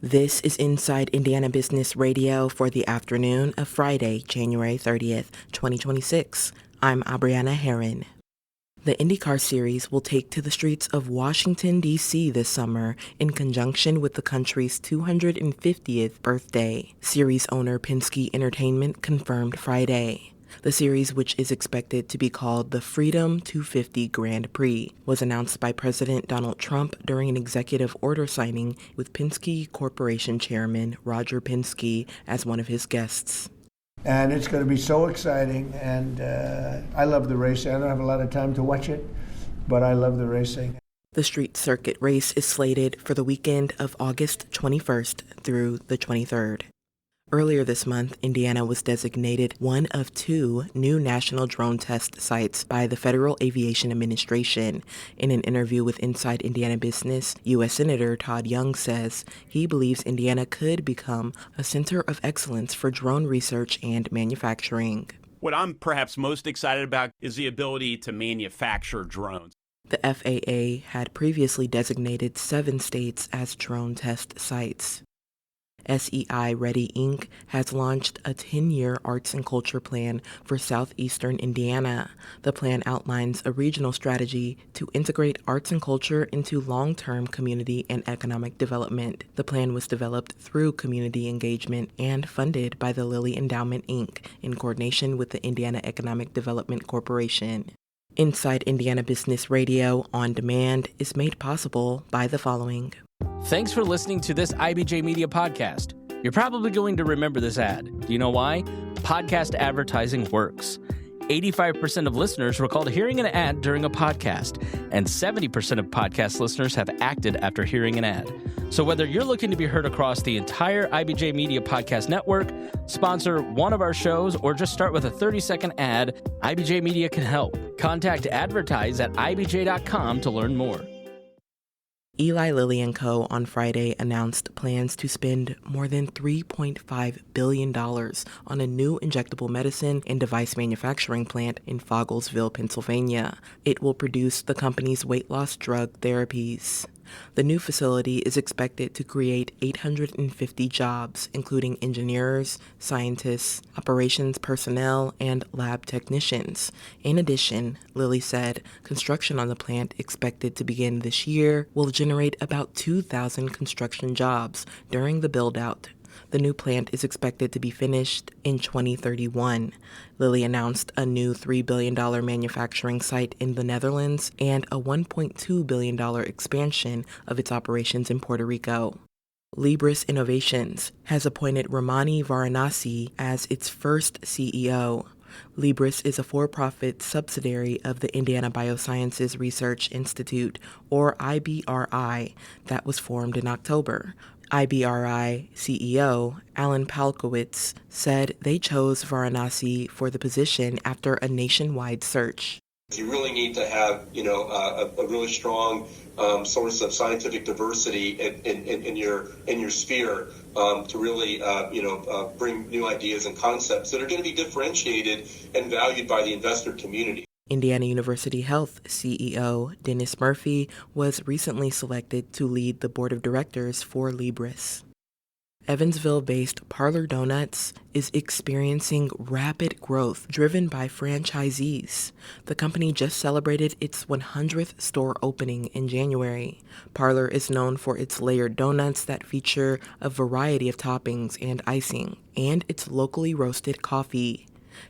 This is Inside Indiana Business Radio for the afternoon of Friday, January 30th, 2026. I'm Abrianna Herron. The IndyCar Series will take to the streets of Washington, D.C. this summer in conjunction with the country's 250th birthday. Series owner Penske Entertainment confirmed Friday. The series, which is expected to be called the Freedom 250 Grand Prix, was announced by President Donald Trump during an executive order signing with Penske Corporation Chairman Roger Penske as one of his guests. And it's going to be so exciting, and I love the racing. I don't have a lot of time to watch it, but I love the racing. The street circuit race is slated for the weekend of August 21st through the 23rd. Earlier this month, Indiana was designated one of two new national drone test sites by the Federal Aviation Administration. In an interview with Inside Indiana Business, U.S. Senator Todd Young says he believes Indiana could become a center of excellence for drone research and manufacturing. What I'm perhaps most excited about is the ability to manufacture drones. The FAA had previously designated 7 states as drone test sites. SEI READI, Inc. has launched a 10-year arts and culture plan for southeastern Indiana. The plan outlines a regional strategy to integrate arts and culture into long-term community and economic development. The plan was developed through community engagement and funded by the Lilly Endowment, Inc. in coordination with the Indiana Economic Development Corporation. Inside Indiana Business Radio on Demand is made possible by the following. Thanks for listening to this IBJ Media podcast. You're probably going to remember this ad. Do you know why? Podcast advertising works. 85% of listeners recalled hearing an ad during a podcast, and 70% of podcast listeners have acted after hearing an ad. So whether you're looking to be heard across the entire IBJ Media podcast network, sponsor one of our shows, or just start with a 30-second ad, IBJ Media can help. Contact advertise@ibj.com to learn more. Eli Lilly and Co. on Friday announced plans to spend more than $3.5 billion on a new injectable medicine and device manufacturing plant in Fogglesville, Pennsylvania. It will produce the company's weight loss drug therapies. The new facility is expected to create 850 jobs, including engineers, scientists, operations personnel, and lab technicians. In addition, Lilly said construction on the plant, expected to begin this year, will generate about 2,000 construction jobs during the build-out. The new plant is expected to be finished in 2031. Lilly announced a new $3 billion manufacturing site in the Netherlands and a $1.2 billion expansion of its operations in Puerto Rico. Libris Innovations has appointed Ramani Varanasi as its first CEO. Libris is a for-profit subsidiary of the Indiana Biosciences Research Institute, or IBRI, that was formed in October. IBRI CEO Alan Palkowitz said they chose Varanasi for the position after a nationwide search. You really need to have, a really strong source of scientific diversity in your sphere to really, bring new ideas and concepts that are going to be differentiated and valued by the investor community. Indiana University Health CEO Dennis Murphy was recently selected to lead the board of directors for Libris. Evansville-based Parlor Doughnuts is experiencing rapid growth driven by franchisees. The company just celebrated its 100th store opening in January. Parlor is known for its layered donuts that feature a variety of toppings and icing, and its locally roasted coffee.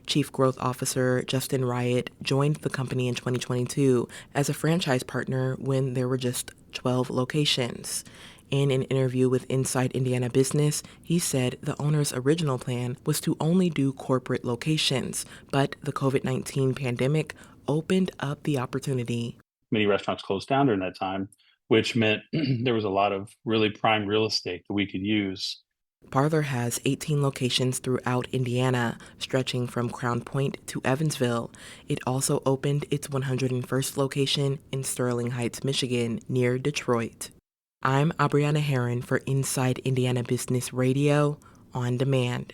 Chief Growth Officer Justin Riot joined the company in 2022 as a franchise partner when there were just 12 locations. In an interview with Inside Indiana Business, he said the owner's original plan was to only do corporate locations, but the COVID-19 pandemic opened up the opportunity. Many restaurants closed down during that time, which meant there was a lot of really prime real estate that we could use. Parlor has 18 locations throughout Indiana, stretching from Crown Point to Evansville. It also opened its 101st location in Sterling Heights, Michigan, near Detroit. I'm Abrianna Herron for Inside Indiana Business Radio on Demand.